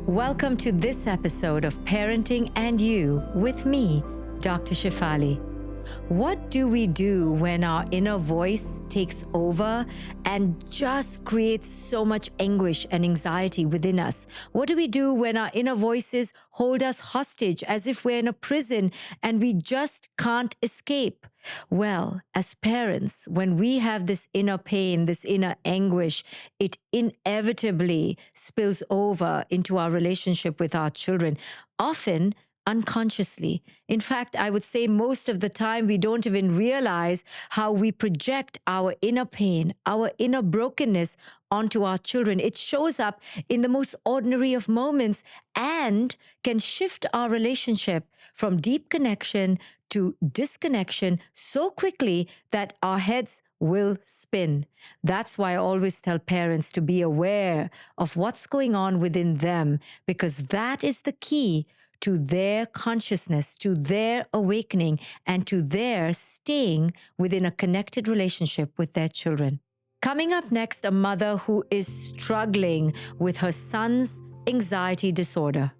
Welcome to this episode of Parenting and You with me, Dr. Shefali. What do we do when our inner voice takes over and just creates so much anguish and anxiety within us? What do we do when our inner voices hold us hostage as if we're in a prison and we just can't escape? Well, as parents, when we have this inner pain, this inner anguish, it inevitably spills over into our relationship with our children, often unconsciously. In fact, I would say most of the time we don't even realize how we project our inner pain, our inner brokenness onto our children. It shows up in the most ordinary of moments and can shift our relationship from deep connection to disconnection so quickly that our heads will spin. That's why I always tell parents to be aware of what's going on within them, because that is the key to their consciousness, to their awakening, and to their staying within a connected relationship with their children. Coming up next, a mother who is struggling with her son's anxiety disorder.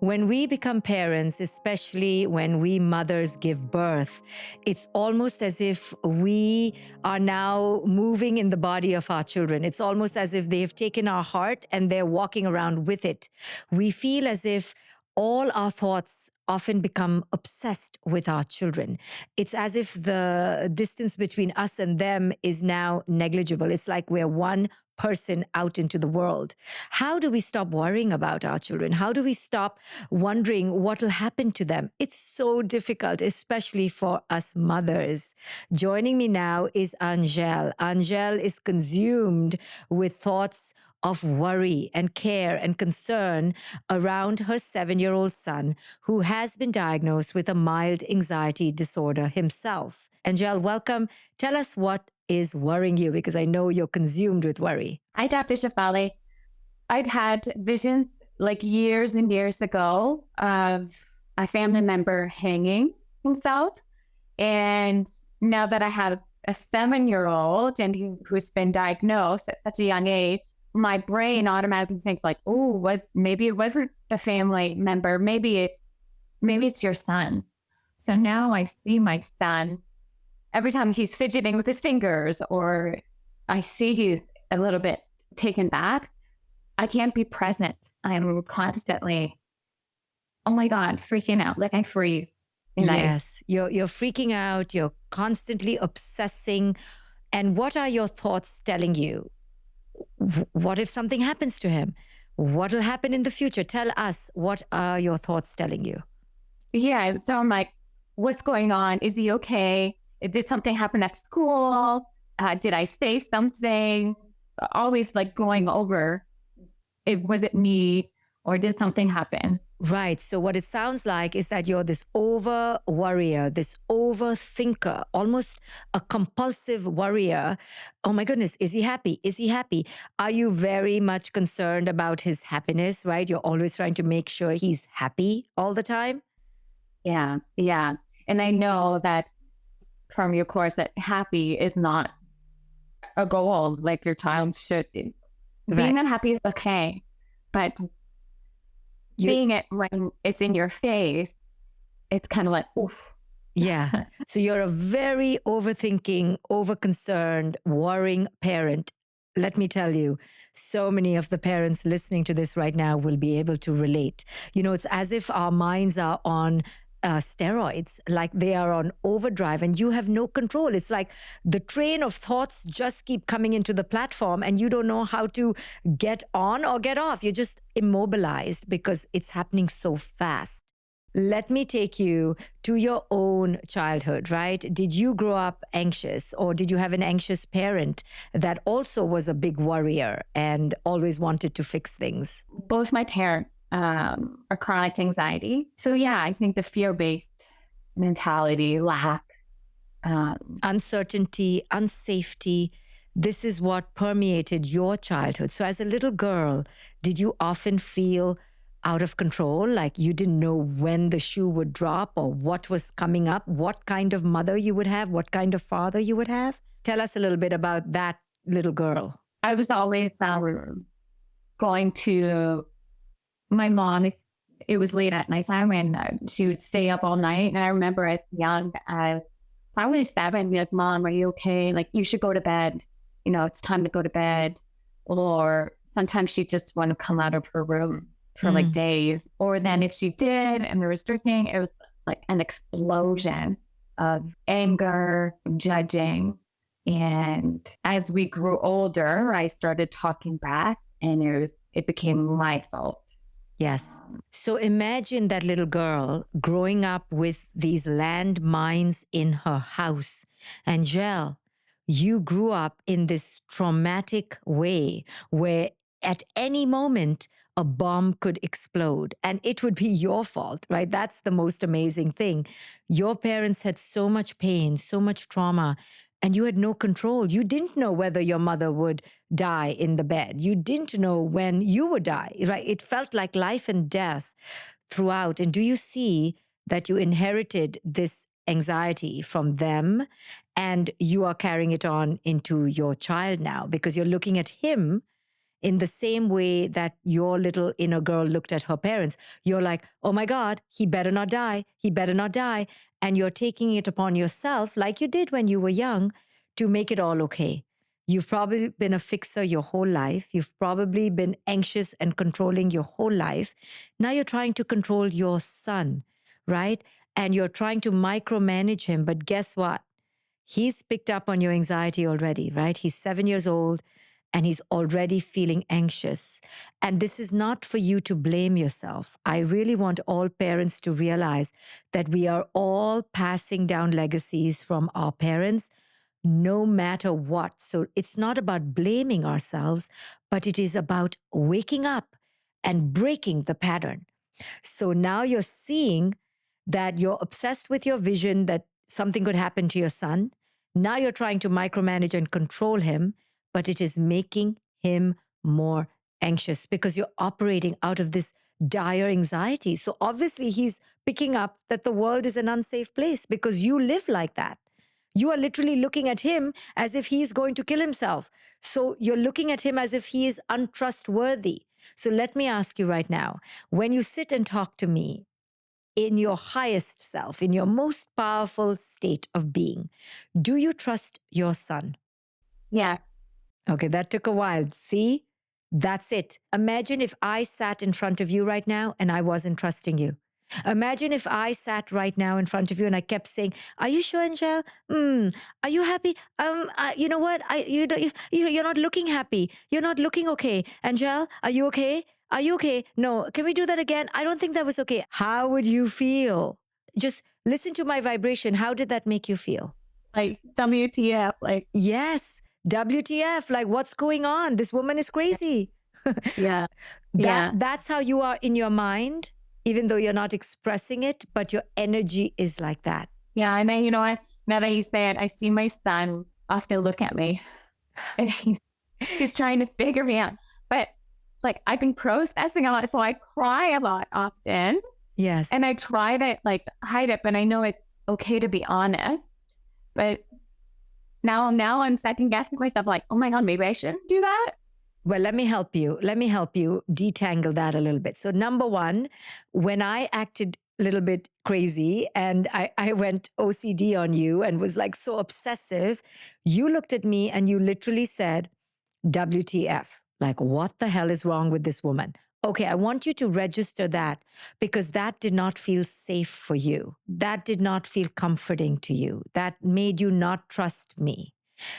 When we become parents, especially when we mothers give birth, it's almost as if we are now moving in the body of our children. It's almost as if they have taken our heart and they're walking around with it. We feel as if all our thoughts often become obsessed with our children. It's as if the distance between us and them is now negligible. It's like we're one person out into the world. How do we stop worrying about our children? How do we stop wondering what will happen to them? It's so difficult, especially for us mothers. Joining me now is Angèle. Angèle is consumed with thoughts of worry and care and concern around her 7-year-old son, who has been diagnosed with a mild anxiety disorder himself. Angèle, welcome. Tell us what is worrying you, because I know you're consumed with worry. Hi, Dr. Shefali. I'd had visions like years and years ago of a family member hanging himself. And now that I have a 7-year-old and who's been diagnosed at such a young age, my brain automatically thinks like, oh, maybe it wasn't the family member. Maybe it's your son. So now I see my son every time he's fidgeting with his fingers, or I see he's a little bit taken back, I can't be present. I'm constantly, oh my God, freaking out, like I freeze. Yes, you're freaking out. You're constantly obsessing. And what are your thoughts telling you? What if something happens to him? What will happen in the future? Tell us, what are your thoughts telling you? Yeah, so I'm like, what's going on? Is he okay? Did something happen at school? Did I say something? Always like going over, was it me or did something happen? Right. So what it sounds like is that you're this over worrier, this overthinker, almost a compulsive worrier. Oh my goodness, is he happy? Is he happy? Are you very much concerned about his happiness, right? You're always trying to make sure he's happy all the time. Yeah. And I know that from your course that happy is not a goal like your child should be. Being unhappy is okay, but seeing it when it's in your face, it's kind of like, oof. Yeah. So you're a very overthinking, overconcerned, worrying parent. Let me tell you, so many of the parents listening to this right now will be able to relate. You know, it's as if our minds are on steroids, like they are on overdrive and you have no control. It's like the train of thoughts just keep coming into the platform and you don't know how to get on or get off. You're just immobilized because it's happening so fast. Let me take you to your own childhood, right? Did you grow up anxious, or did you have an anxious parent that also was a big worrier and always wanted to fix things? Both my parents are chronic anxiety. So yeah, I think the fear-based mentality, lack, uncertainty, unsafety, this is what permeated your childhood. So as a little girl, did you often feel out of control, like you didn't know when the shoe would drop or what was coming up, what kind of mother you would have, what kind of father you would have? Tell us a little bit about that little girl. I was always going to my mom. It was late at nighttime and she would stay up all night. And I remember as young as probably 7, be like, Mom, are you okay? Like, you should go to bed. You know, it's time to go to bed. Or sometimes she'd just want to come out of her room for like days. Or then if she did and there was drinking, it was like an explosion of anger, judging. And as we grew older, I started talking back and it became my fault. Yes. So imagine that little girl growing up with these landmines in her house. Angel, you grew up in this traumatic way where at any moment a bomb could explode and it would be your fault, right? That's the most amazing thing. Your parents had so much pain, so much trauma, and you had no control. You didn't know whether your mother would die in the bed. You didn't know when you would die, right? It felt like life and death throughout. And do you see that you inherited this anxiety from them and you are carrying it on into your child now because you're looking at him in the same way that your little inner girl looked at her parents. You're like, oh my God, he better not die. He better not die. And you're taking it upon yourself, like you did when you were young, to make it all okay. You've probably been a fixer your whole life. You've probably been anxious and controlling your whole life. Now you're trying to control your son, right? And you're trying to micromanage him. But guess what? He's picked up on your anxiety already, right? He's 7 years old and he's already feeling anxious. And this is not for you to blame yourself. I really want all parents to realize that we are all passing down legacies from our parents, no matter what. So it's not about blaming ourselves, but it is about waking up and breaking the pattern. So now you're seeing that you're obsessed with your vision that something could happen to your son. Now you're trying to micromanage and control him, but it is making him more anxious because you're operating out of this dire anxiety. So obviously he's picking up that the world is an unsafe place because you live like that. You are literally looking at him as if he's going to kill himself. So you're looking at him as if he is untrustworthy. So let me ask you right now, when you sit and talk to me in your highest self, in your most powerful state of being, do you trust your son? Yeah. Okay, that took a while. See, that's it. Imagine if I sat in front of you right now and I wasn't trusting you. Imagine if I sat right now in front of you and I kept saying, "Are you sure, Angel? Are you happy? You know what? You're not looking happy. You're not looking okay. Angel, are you okay? Are you okay? No. Can we do that again? I don't think that was okay." How would you feel? Just listen to my vibration. How did that make you feel? Like WTF, like, Yes. WTF, like what's going on? This woman is crazy. yeah. Yeah. That's how you are in your mind, even though you're not expressing it, but your energy is like that. Yeah. And then, now that you say it, I see my son often look at me and he's trying to figure me out. But like I've been processing a lot. So I cry a lot often. Yes. And I try to like hide it, but I know it's okay to be honest. But now I'm second guessing myself like, oh my God, maybe I shouldn't do that. Well, let me help you. Let me help you detangle that a little bit. So number one, when I acted a little bit crazy and I went OCD on you and was like so obsessive, you looked at me and you literally said, WTF, like what the hell is wrong with this woman? Okay, I want you to register that because that did not feel safe for you. That did not feel comforting to you. That made you not trust me.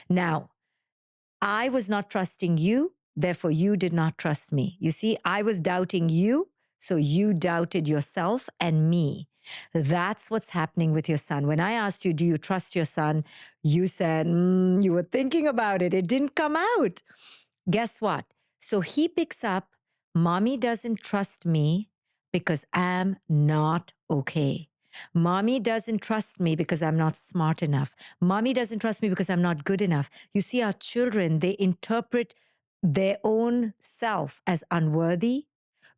Now, I was not trusting you, therefore you did not trust me. You see, I was doubting you, so you doubted yourself and me. That's what's happening with your son. When I asked you, do you trust your son? You said, you were thinking about it. It didn't come out. Guess what? So he picks up, mommy doesn't trust me because I'm not okay. Mommy doesn't trust me because I'm not smart enough. Mommy doesn't trust me because I'm not good enough. You see, our children, they interpret their own self as unworthy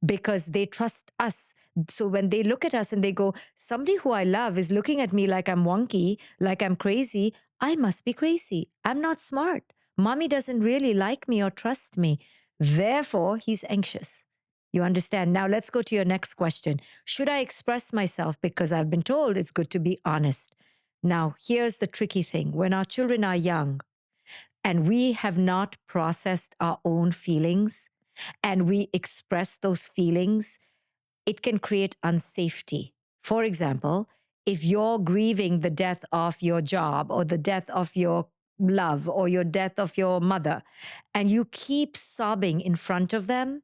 because they trust us. So when they look at us and they go, somebody who I love is looking at me like I'm wonky, like I'm crazy, I must be crazy. I'm not smart. Mommy doesn't really like me or trust me. Therefore, he's anxious. You understand? Now, let's go to your next question. Should I express myself? Because I've been told it's good to be honest. Now, here's the tricky thing. When our children are young and we have not processed our own feelings and we express those feelings, it can create unsafety. For example, if you're grieving the death of your job or the death of your love or your death of your mother, and you keep sobbing in front of them,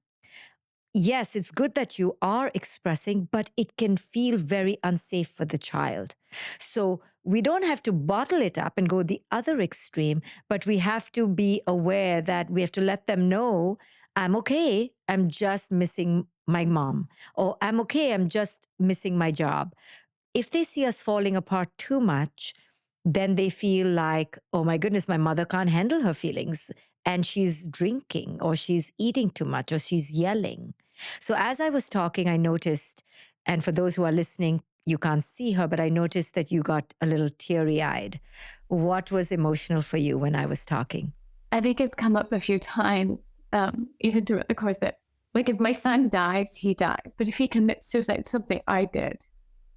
yes, it's good that you are expressing, but it can feel very unsafe for the child. So we don't have to bottle it up and go the other extreme, but we have to be aware that we have to let them know, I'm okay, I'm just missing my mom, or I'm okay, I'm just missing my job. If they see us falling apart too much, then they feel like, oh my goodness, my mother can't handle her feelings and she's drinking or she's eating too much or she's yelling. So as I was talking, I noticed, and for those who are listening, you can't see her, but I noticed that you got a little teary eyed. What was emotional for you when I was talking? I think it's come up a few times, even throughout the course that, like, if my son dies, he dies. But if he commits suicide, it's something I did.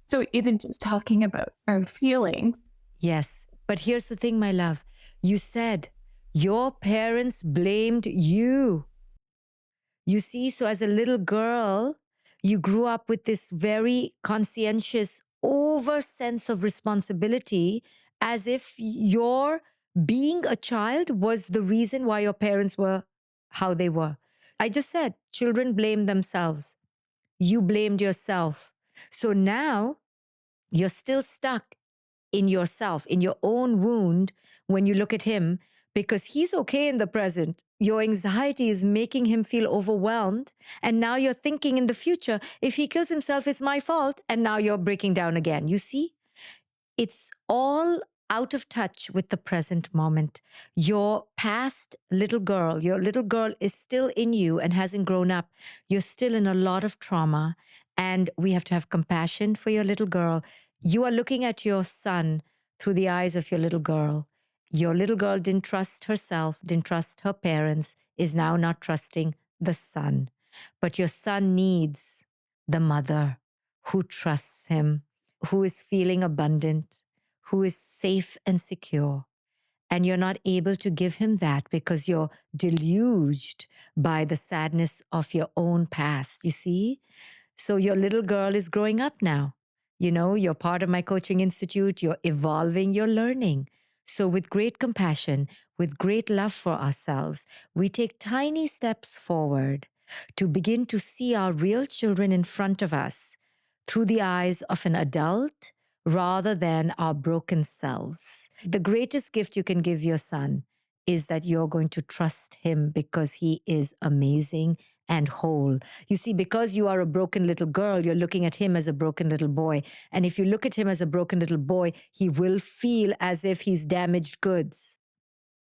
So even just talking about our feelings. Yes. But here's the thing, my love. You said your parents blamed you. You see, so as a little girl, you grew up with this very conscientious over sense of responsibility, as if your being a child was the reason why your parents were how they were. I just said children blame themselves. You blamed yourself. So now you're still stuck in yourself, in your own wound when you look at him, because he's okay in the present. Your anxiety is making him feel overwhelmed. And now you're thinking in the future, if he kills himself, it's my fault. And now you're breaking down again. You see? It's all out of touch with the present moment. Your past little girl, your little girl is still in you and hasn't grown up. You're still in a lot of trauma, and we have to have compassion for your little girl. You are looking at your son through the eyes of your little girl. Your little girl didn't trust herself, didn't trust her parents, is now not trusting the son. But your son needs the mother who trusts him, who is feeling abundant, who is safe and secure. And you're not able to give him that because you're deluged by the sadness of your own past, you see? So your little girl is growing up now. You know, you're part of my coaching institute, you're evolving, you're learning. So, with great compassion, with great love for ourselves, we take tiny steps forward to begin to see our real children in front of us through the eyes of an adult rather than our broken selves. The greatest gift you can give your son is that you're going to trust him because he is amazing and whole. You see, because you are a broken little girl, you're looking at him as a broken little boy. And if you look at him as a broken little boy, he will feel as if he's damaged goods.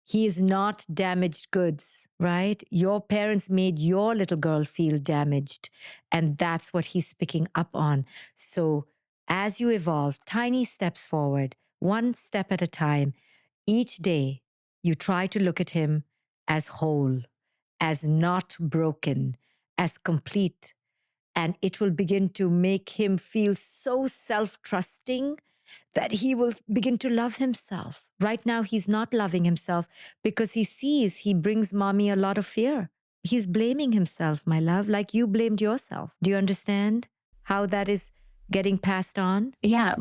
He is not damaged goods, right? Your parents made your little girl feel damaged, and that's what he's picking up on. So as you evolve, tiny steps forward, one step at a time, each day you try to look at him as whole, as not broken, as complete. And it will begin to make him feel so self-trusting that he will begin to love himself. Right now, he's not loving himself because he sees he brings mommy a lot of fear. He's blaming himself, my love, like you blamed yourself. Do you understand how that is getting passed on? Yeah,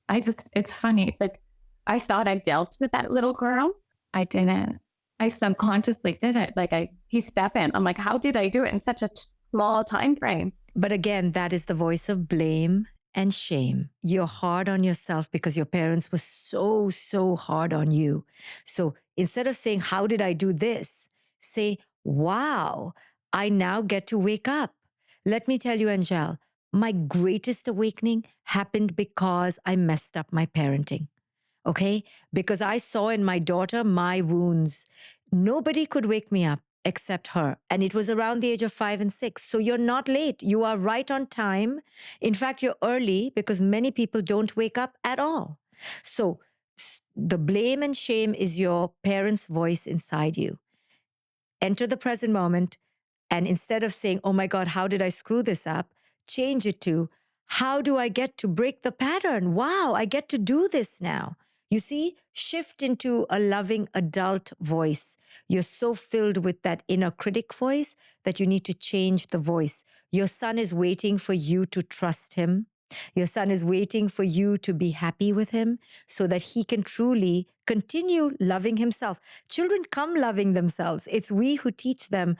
it's funny. Like, I thought I dealt with that little girl. I didn't. I subconsciously did it. Like, he's stepping. I'm like, how did I do it in such a small time frame? But again, that is the voice of blame and shame. You're hard on yourself because your parents were so hard on you. So instead of saying, how did I do this? Say, wow, I now get to wake up. Let me tell you, Angel, my greatest awakening happened because I messed up my parenting. Okay? Because I saw in my daughter my wounds. Nobody could wake me up except her. And it was around the age of 5 and 6. So you're not late. You are right on time. In fact, you're early because many people don't wake up at all. So the blame and shame is your parents' voice inside you. Enter the present moment. And instead of saying, oh my God, how did I screw this up? Change it to, how do I get to break the pattern? Wow, I get to do this now. You see, shift into a loving adult voice. You're so filled with that inner critic voice that you need to change the voice. Your son is waiting for you to trust him. Your son is waiting for you to be happy with him so that he can truly continue loving himself. Children come loving themselves. It's we who teach them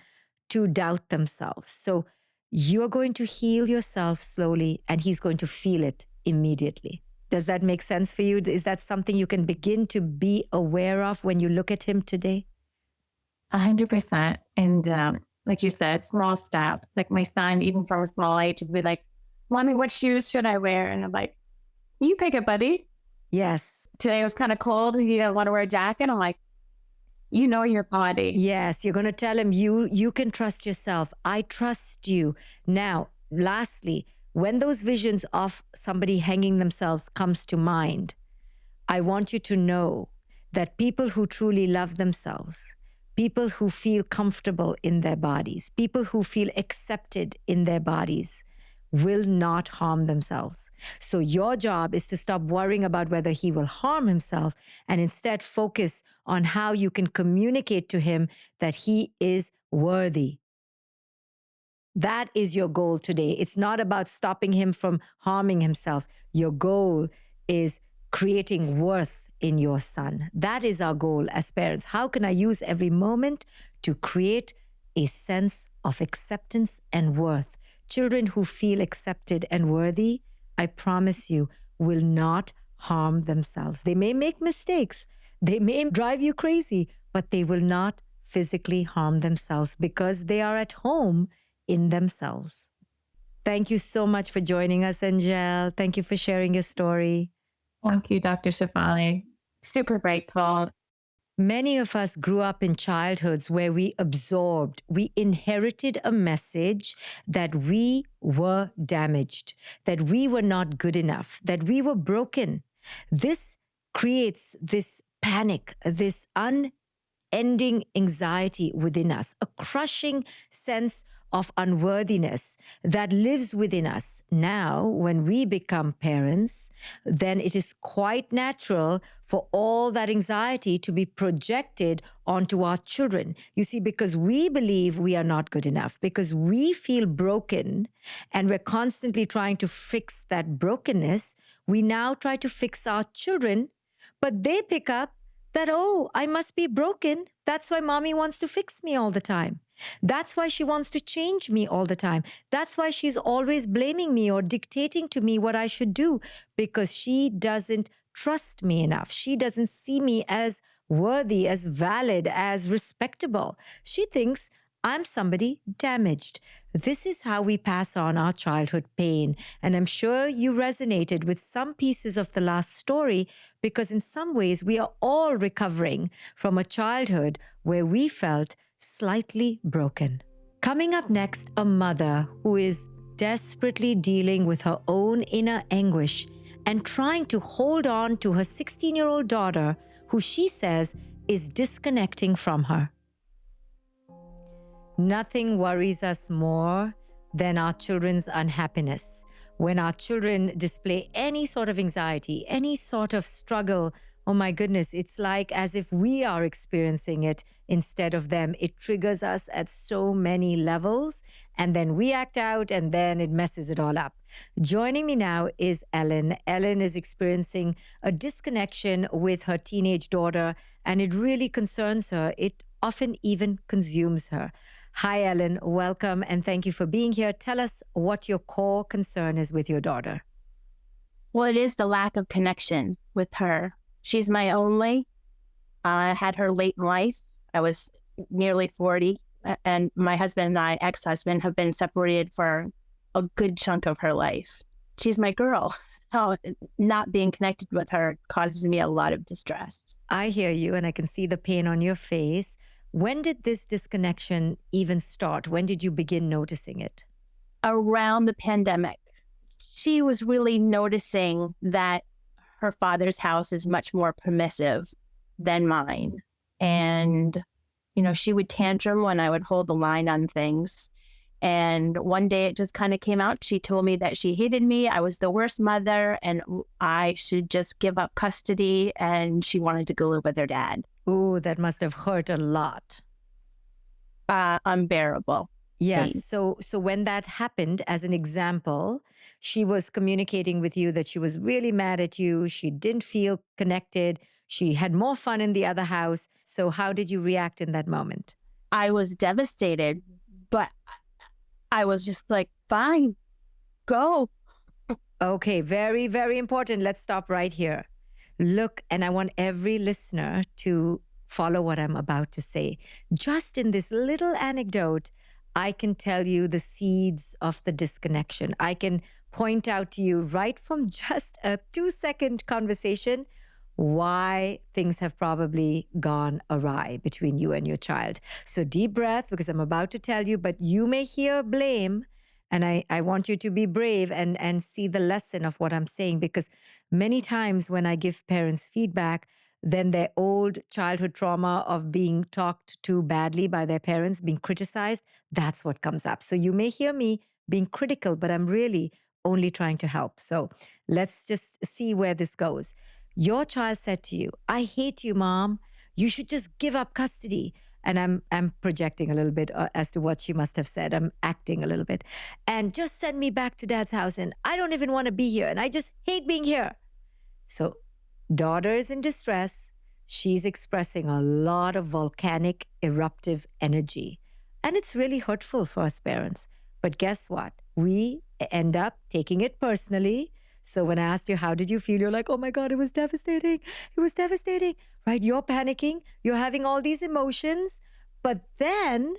to doubt themselves. So you're going to heal yourself slowly, and he's going to feel it immediately. Does that make sense for you? Is that something you can begin to be aware of when you look at him today? 100%. And like you said, small steps. Like my son, even from a small age, would be like, Mommy, what shoes should I wear? And I'm like, you pick it, buddy. Yes. Today it was kind of cold. You don't want to wear a jacket. I'm like, you know your body. Yes, you're going to tell him you can trust yourself. I trust you. Now, lastly, when those visions of somebody hanging themselves comes to mind, I want you to know that people who truly love themselves, people who feel comfortable in their bodies, people who feel accepted in their bodies, will not harm themselves. So your job is to stop worrying about whether he will harm himself and instead focus on how you can communicate to him that he is worthy. That is your goal today. It's not about stopping him from harming himself. Your goal is creating worth in your son. That is our goal as parents. How can I use every moment to create a sense of acceptance and worth? Children who feel accepted and worthy, I promise you, will not harm themselves. They may make mistakes. They may drive you crazy, but they will not physically harm themselves because they are at home in themselves. Thank you so much for joining us, Angel. Thank you for sharing your story. Thank you, Dr. Shefali. Super grateful. Many of us grew up in childhoods where we inherited a message that we were damaged, that we were not good enough, that we were broken. This creates this panic, this unending anxiety within us, a crushing sense of unworthiness that lives within us. Now, when we become parents, then it is quite natural for all that anxiety to be projected onto our children. You see, because we believe we are not good enough, because we feel broken and we're constantly trying to fix that brokenness, we now try to fix our children, but they pick up that, oh, I must be broken. That's why mommy wants to fix me all the time. That's why she wants to change me all the time. That's why she's always blaming me or dictating to me what I should do, because she doesn't trust me enough. She doesn't see me as worthy, as valid, as respectable. She thinks I'm somebody damaged. This is how we pass on our childhood pain. And I'm sure you resonated with some pieces of the last story, because in some ways we are all recovering from a childhood where we felt slightly broken. Coming up next, a mother who is desperately dealing with her own inner anguish and trying to hold on to her 16-year-old daughter, who she says is disconnecting from her. Nothing worries us more than our children's unhappiness. When our children display any sort of anxiety, any sort of struggle, oh my goodness, it's like as if we are experiencing it instead of them. It triggers us at so many levels, and then we act out, and then it messes it all up. Joining me now is Ellen. Ellen is experiencing a disconnection with her teenage daughter, and it really concerns her. It often even consumes her. Hi, Ellen. Welcome, and thank you for being here. Tell us what your core concern is with your daughter. Well, it is the lack of connection with her. She's my only. I had her late in life. I was nearly 40, and my husband and I, ex-husband, have been separated for a good chunk of her life. She's my girl. So not being connected with her causes me a lot of distress. I hear you, and I can see the pain on your face. When did this disconnection even start? When did you begin noticing it? Around the pandemic, she was really noticing that her father's house is much more permissive than mine. And She would tantrum when I would hold the line on things. And one day it just kind of came out. She told me that she hated me. I was the worst mother and I should just give up custody. And she wanted to go live with her dad. Ooh, that must have hurt a lot. Unbearable. Yes. Pain. So when that happened, as an example, she was communicating with you that she was really mad at you. She didn't feel connected. She had more fun in the other house. So how did you react in that moment? I was devastated, but I was just like, fine, go. Okay, very, very important. Let's stop right here. Look, and I want every listener to follow what I'm about to say. Just in this little anecdote, I can tell you the seeds of the disconnection. I can point out to you right from just a 2-second conversation why things have probably gone awry between you and your child. So deep breath, because I'm about to tell you, but you may hear blame. And I want you to be brave and see the lesson of what I'm saying, because many times when I give parents feedback, then their old childhood trauma of being talked to badly by their parents, being criticized, that's what comes up. So you may hear me being critical, but I'm really only trying to help. So let's just see where this goes. Your child said to you, I hate you, Mom. You should just give up custody. And I'm projecting a little bit as to what she must have said. I'm acting a little bit. And just send me back to Dad's house. And I don't even want to be here. And I just hate being here. So daughter is in distress. She's expressing a lot of volcanic eruptive energy. And it's really hurtful for us parents. But guess what? We end up taking it personally. So when I asked you, how did you feel? You're like, oh my God, it was devastating. It was devastating, right? You're panicking. You're having all these emotions. But then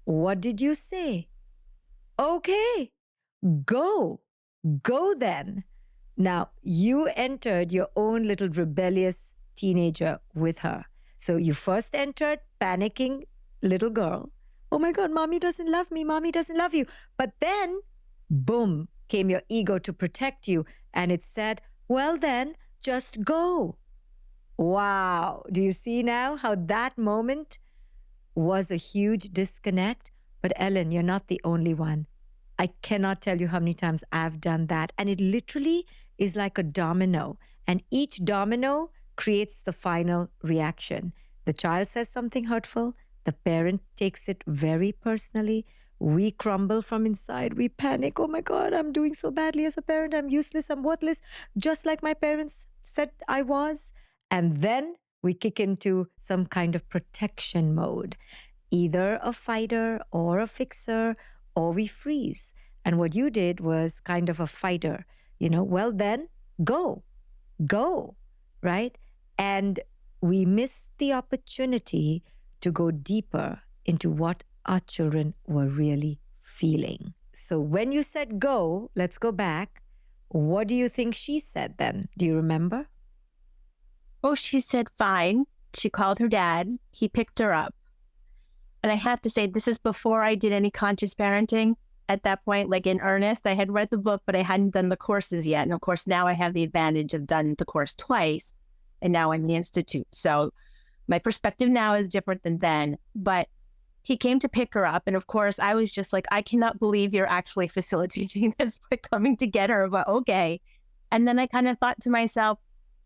what did you say? Okay, go then. Now you entered your own little rebellious teenager with her. So you first entered panicking little girl. Oh my God, Mommy doesn't love me. Mommy doesn't love you. But then boom, came your ego to protect you. And it said, well, then just go. Wow. Do you see now how that moment was a huge disconnect? But Ellen, you're not the only one. I cannot tell you how many times I've done that. And it literally is like a domino. And each domino creates the final reaction. The child says something hurtful. The parent takes it very personally. We crumble from inside. We panic. Oh my God, I'm doing so badly as a parent. I'm useless. I'm worthless. Just like my parents said I was. And then we kick into some kind of protection mode, either a fighter or a fixer, or we freeze. And what you did was kind of a fighter, well, then go, right? And we missed the opportunity to go deeper into what our children were really feeling. So when you said go, let's go back. What do you think she said then? Do you remember? Oh, she said, fine. She called her dad. He picked her up. And I have to say, this is before I did any conscious parenting. At that point, like in earnest, I had read the book, but I hadn't done the courses yet. And of course, now I have the advantage of done the course twice. And now I'm in the institute. So my perspective now is different than then. But he came to pick her up. And of course, I was just like, I cannot believe you're actually facilitating this by coming to get her. But okay. And then I kind of thought to myself,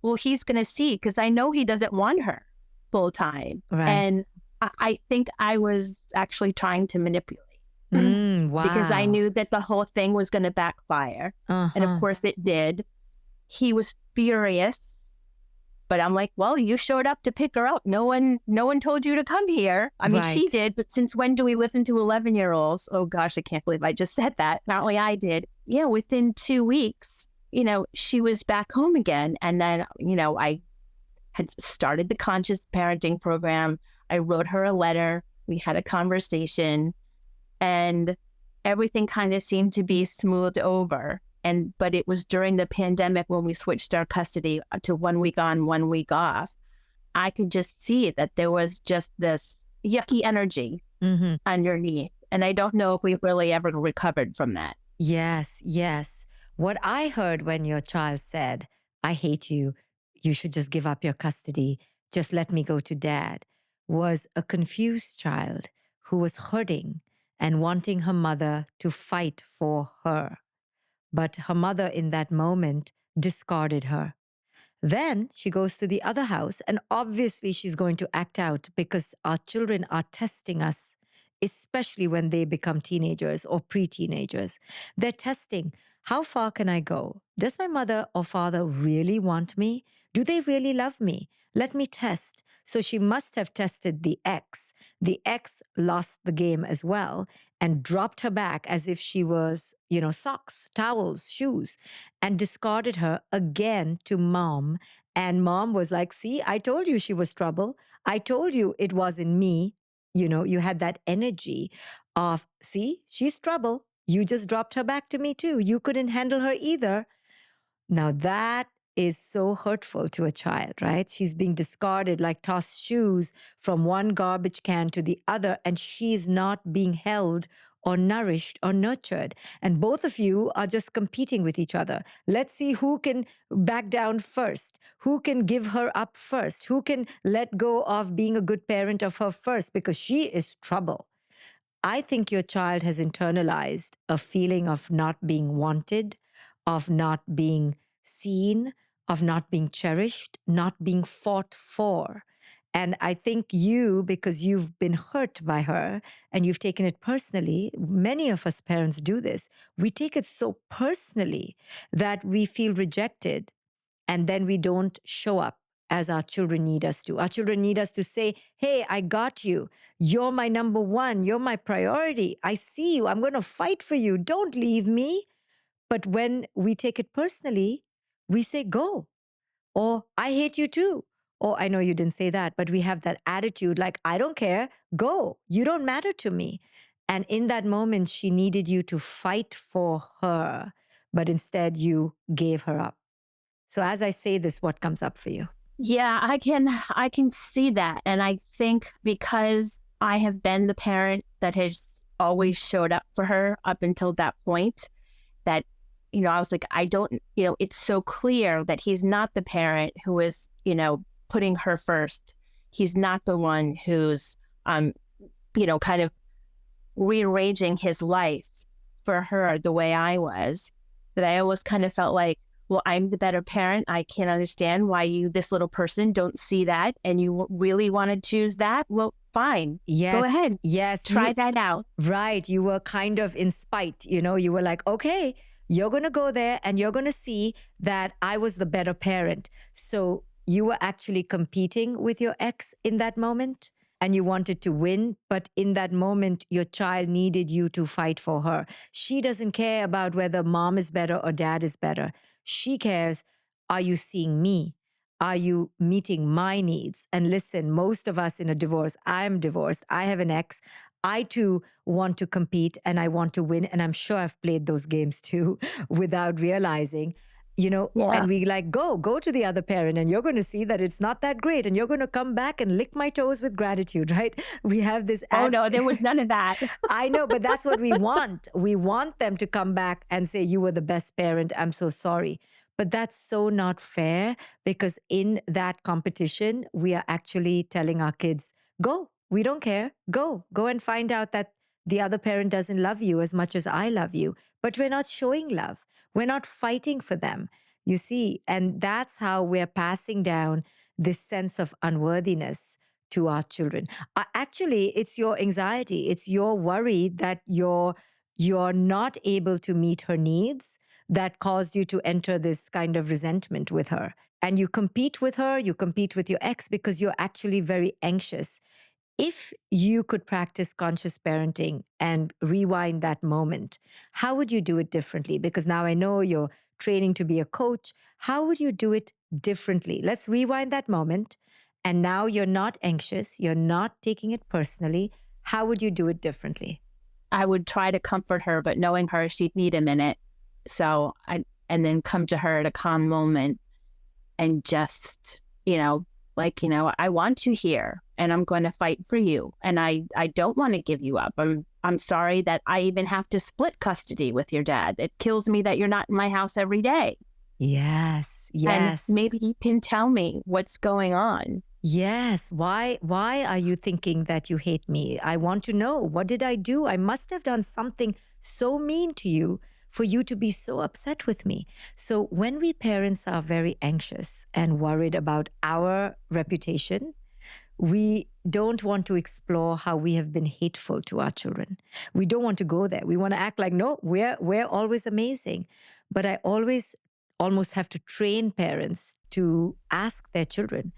well, he's going to see, because I know he doesn't want her full time. Right. And I think I was actually trying to manipulate. Wow. Because I knew that the whole thing was going to backfire. And of course it did. He was furious. But I'm like, well, you showed up to pick her up. No one told you to come here. I mean, She did, but since when do we listen to 11-year-olds? Oh gosh, I can't believe I just said that. Not only I did. Yeah, within 2 weeks, she was back home again. And then, I had started the conscious parenting program. I wrote her a letter. We had a conversation, and everything kind of seemed to be smoothed over. But it was during the pandemic when we switched our custody to 1 week on, 1 week off. I could just see that there was just this yucky energy underneath. And I don't know if we really ever recovered from that. Yes. What I heard when your child said, I hate you, you should just give up your custody, just let me go to Dad, was a confused child who was hurting and wanting her mother to fight for her. But her mother in that moment discarded her. Then she goes to the other house, and obviously she's going to act out because our children are testing us, especially when they become teenagers or pre-teenagers. They're testing, how far can I go? Does my mother or father really want me? Do they really love me? Let me test. So she must have tested the ex. The ex lost the game as well and dropped her back as if she was, socks, towels, shoes, and discarded her again to mom. And mom was like, see, I told you she was trouble. I told you it wasn't me. You had that energy of, see, she's trouble. You just dropped her back to me too. You couldn't handle her either. Now that is so hurtful to a child, right? She's being discarded like tossed shoes from one garbage can to the other, and she's not being held or nourished or nurtured. And both of you are just competing with each other. Let's see who can back down first, who can give her up first, who can let go of being a good parent of her first, because she is trouble. I think your child has internalized a feeling of not being wanted, of not being seen, of not being cherished, not being fought for. And I think you, because you've been hurt by her and you've taken it personally, many of us parents do this. We take it so personally that we feel rejected, and then we don't show up as our children need us to. Our children need us to say, hey, I got you. You're my number one. You're my priority. I see you. I'm going to fight for you. Don't leave me. But when we take it personally, we say, go. Or I hate you too. Or I know you didn't say that, but we have that attitude like, I don't care. Go. You don't matter to me. And in that moment, she needed you to fight for her, but instead you gave her up. So as I say this, what comes up for you? Yeah, I can see that. And I think because I have been the parent that has always showed up for her up until that point, that, I was like, I don't, it's so clear that he's not the parent who is, putting her first. He's not the one who's, kind of rearranging his life for her the way I was, that I always kind of felt like, well, I'm the better parent. I can't understand why you, this little person, don't see that. And you really want to choose that? Well, fine. Yes. Go ahead. Yes. Try that out. Right. You were kind of in spite, you were like, okay, you're going to go there and you're going to see that I was the better parent. So you were actually competing with your ex in that moment and you wanted to win. But in that moment, your child needed you to fight for her. She doesn't care about whether mom is better or dad is better. She cares, are you seeing me? Are you meeting my needs? And listen, most of us in a divorce, I'm divorced, I have an ex, I too want to compete and I want to win. And I'm sure I've played those games too without realizing, and we like, go to the other parent and you're going to see that it's not that great. And you're going to come back and lick my toes with gratitude, right? We have this. Oh, no, there was none of that. I know, but that's what we want. We want them to come back and say, you were the best parent. I'm so sorry. But that's so not fair because in that competition, we are actually telling our kids, go, we don't care. Go and find out that the other parent doesn't love you as much as I love you. But we're not showing love. We're not fighting for them, you see. And that's how we're passing down this sense of unworthiness to our children. Actually, it's your anxiety. It's your worry that you're not able to meet her needs that caused you to enter this kind of resentment with her. And you compete with her, you compete with your ex because you're actually very anxious. If you could practice conscious parenting and rewind that moment, how would you do it differently? Because now I know you're training to be a coach. How would you do it differently? Let's rewind that moment. And now you're not anxious. You're not taking it personally. How would you do it differently? I would try to comfort her, but knowing her, she'd need a minute. And then come to her at a calm moment and just, I want you here and I'm going to fight for you. And I don't want to give you up. I'm sorry that I even have to split custody with your dad. It kills me that you're not in my house every day. Yes. And maybe you can tell me what's going on. Yes. Why are you thinking that you hate me? I want to know. What did I do? I must have done something so mean to you for you to be so upset with me. So when we parents are very anxious and worried about our reputation, we don't want to explore how we have been hateful to our children. We don't want to go there. We want to act like, no, we're always amazing. But I always almost have to train parents to ask their children,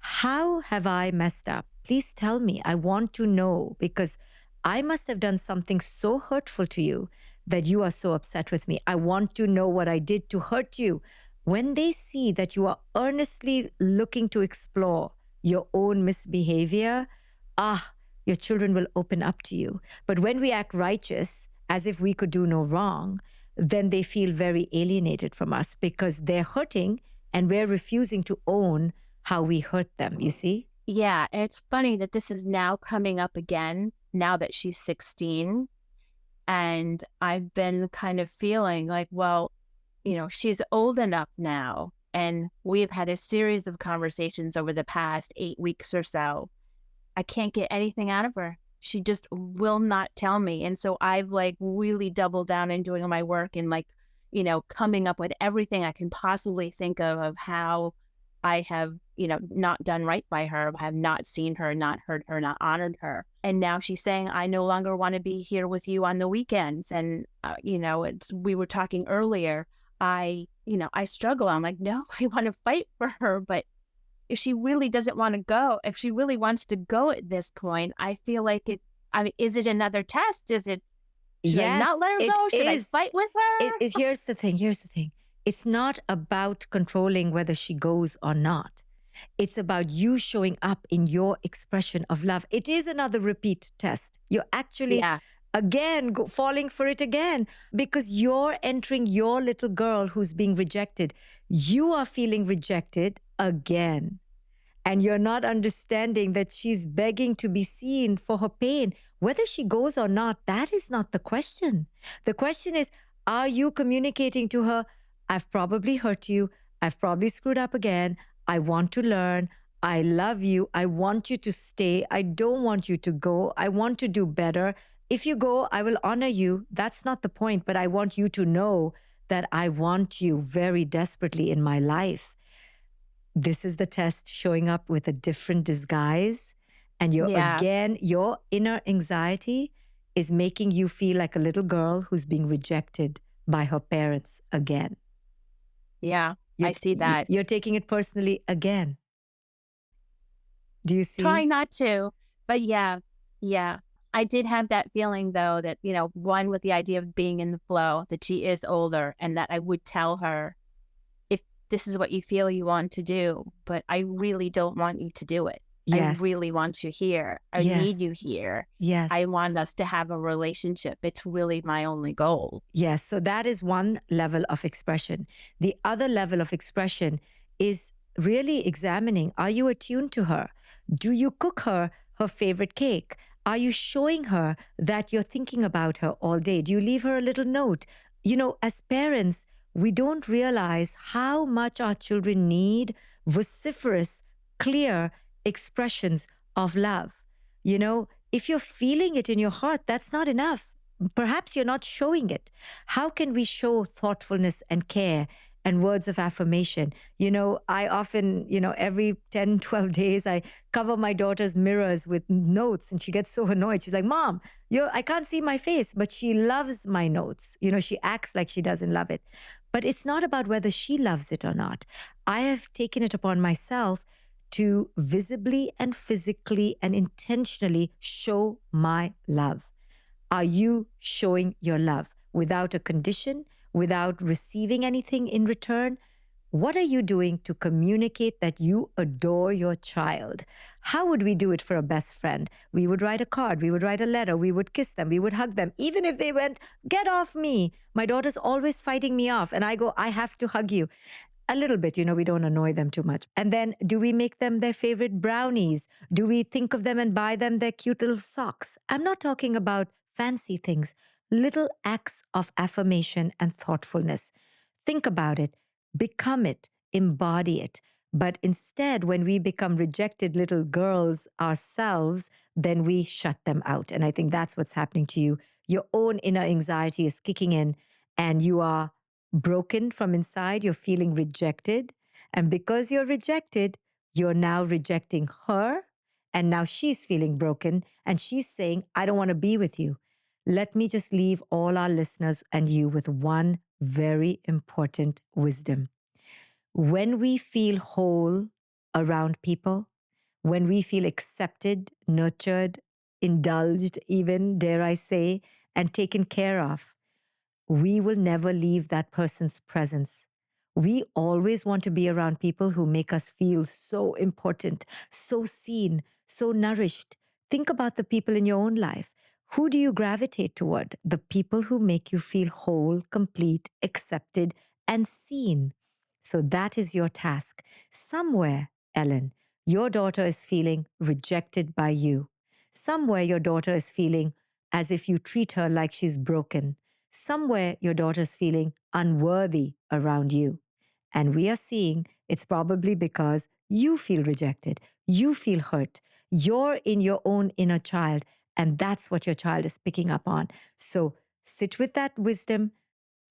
how have I messed up? Please tell me. I want to know, because I must have done something so hurtful to you that you are so upset with me. I want to know what I did to hurt you. When they see that you are earnestly looking to explore your own misbehavior, your children will open up to you. But when we act righteous, as if we could do no wrong, then they feel very alienated from us because they're hurting and we're refusing to own how we hurt them, you see? Yeah, and it's funny that this is now coming up again now that she's 16. And I've been kind of feeling like, well, she's old enough now. And we've had a series of conversations over the past 8 weeks or so. I can't get anything out of her. She just will not tell me. And so I've like really doubled down in doing my work and like, coming up with everything I can possibly think of how I have, not done right by her, have not seen her, not heard her, not honored her. And now she's saying, I no longer want to be here with you on the weekends. And, we were talking earlier, I struggle. I'm like, no, I want to fight for her. But if she really doesn't want to go, if she really wants to go at this point, I feel like is it another test? Should I not let her it go? Should I is. fight with her? It is. Here's the thing. It's not about controlling whether she goes or not. It's about you showing up in your expression of love. It is another repeat test. You're actually, again, falling for it again, because you're entering your little girl who's being rejected. You are feeling rejected again. And you're not understanding that she's begging to be seen for her pain. Whether she goes or not, that is not the question. The question is, are you communicating to her, I've probably hurt you. I've probably screwed up again. I want to learn. I love you. I want you to stay. I don't want you to go. I want to do better. If you go, I will honor you. That's not the point, but I want you to know that I want you very desperately in my life. This is the test, showing up with a different disguise. And your inner anxiety is making you feel like a little girl who's being rejected by her parents again. Yeah, I see that. You're taking it personally again. Do you see? Trying not to, but yeah. I did have that feeling though that, one, with the idea of being in the flow, that she is older and that I would tell her, if this is what you feel you want to do, but I really don't want you to do it. Yes. I really want you here. I need you here. Yes. I want us to have a relationship. It's really my only goal. Yes. So that is one level of expression. The other level of expression is really examining, are you attuned to her? Do you cook her favorite cake? Are you showing her that you're thinking about her all day? Do you leave her a little note? As parents, we don't realize how much our children need vociferous, clear expressions of love. If you're feeling it in your heart, that's not enough. Perhaps you're not showing it. How can we show thoughtfulness and care and words of affirmation? I often, every 10, 12 days, I cover my daughter's mirrors with notes, and she gets so annoyed. She's like, Mom, I can't see my face, but she loves my notes. She acts like she doesn't love it. But it's not about whether she loves it or not. I have taken it upon myself to visibly and physically and intentionally show my love. Are you showing your love without a condition, without receiving anything in return? What are you doing to communicate that you adore your child? How would we do it for a best friend? We would write a card, we would write a letter, we would kiss them, we would hug them. Even if they went, get off me. My daughter's always fighting me off. And I go, I have to hug you. A little bit, we don't annoy them too much. And then do we make them their favorite brownies? Do we think of them and buy them their cute little socks? I'm not talking about fancy things, little acts of affirmation and thoughtfulness. Think about it, become it, embody it. But instead, when we become rejected little girls ourselves, then we shut them out. And I think that's what's happening to you. Your own inner anxiety is kicking in, and you are broken from inside. You're feeling rejected. And because you're rejected, you're now rejecting her. And now she's feeling broken. And she's saying, I don't want to be with you. Let me just leave all our listeners and you with one very important wisdom. When we feel whole around people, when we feel accepted, nurtured, indulged, even, dare I say, and taken care of, we will never leave that person's presence. We always want to be around people who make us feel so important, so seen, so nourished. Think about the people in your own life. Who do you gravitate toward? The people who make you feel whole, complete, accepted, and seen. So that is your task. Somewhere, Ellen, your daughter is feeling rejected by you. Somewhere, your daughter is feeling as if you treat her like she's broken. Somewhere, your daughter's feeling unworthy around you. And we are seeing it's probably because you feel rejected, you feel hurt, you're in your own inner child, and that's what your child is picking up on. So sit with that wisdom,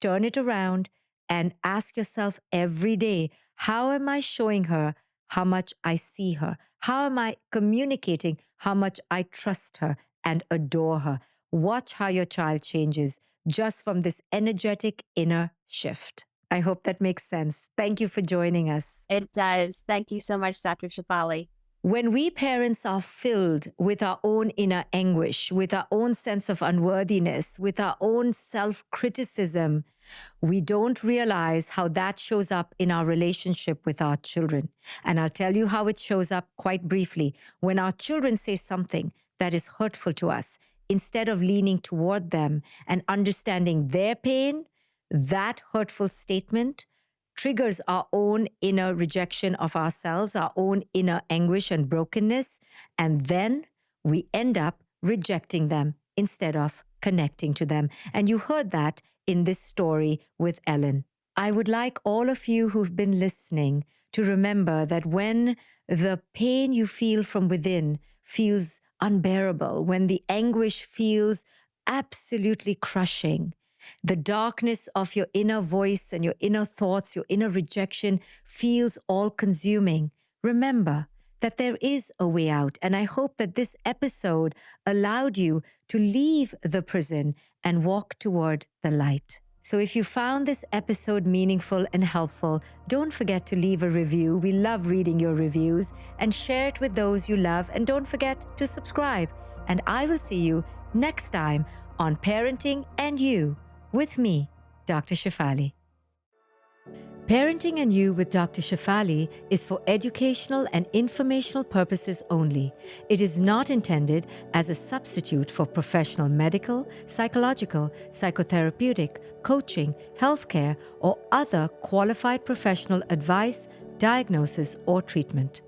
turn it around, and ask yourself every day, how am I showing her how much I see her? How am I communicating how much I trust her and adore her? Watch how your child changes just from this energetic inner shift. I hope that makes sense. Thank you for joining us. It does. Thank you so much, Dr. Shefali. When we parents are filled with our own inner anguish, with our own sense of unworthiness, with our own self-criticism, we don't realize how that shows up in our relationship with our children. And I'll tell you how it shows up quite briefly. When our children say something that is hurtful to us, instead of leaning toward them and understanding their pain, that hurtful statement triggers our own inner rejection of ourselves, our own inner anguish and brokenness, and then we end up rejecting them instead of connecting to them. And you heard that in this story with Ellen. I would like all of you who've been listening to remember that when the pain you feel from within feels unbearable, when the anguish feels absolutely crushing, the darkness of your inner voice and your inner thoughts, your inner rejection feels all-consuming. Remember that there is a way out, and I hope that this episode allowed you to leave the prison and walk toward the light. So if you found this episode meaningful and helpful, don't forget to leave a review. We love reading your reviews, and share it with those you love, and don't forget to subscribe. And I will see you next time on Parenting and You with me, Dr. Shefali. Parenting and You with Dr. Shefali is for educational and informational purposes only. It is not intended as a substitute for professional medical, psychological, psychotherapeutic, coaching, healthcare, or other qualified professional advice, diagnosis, or treatment.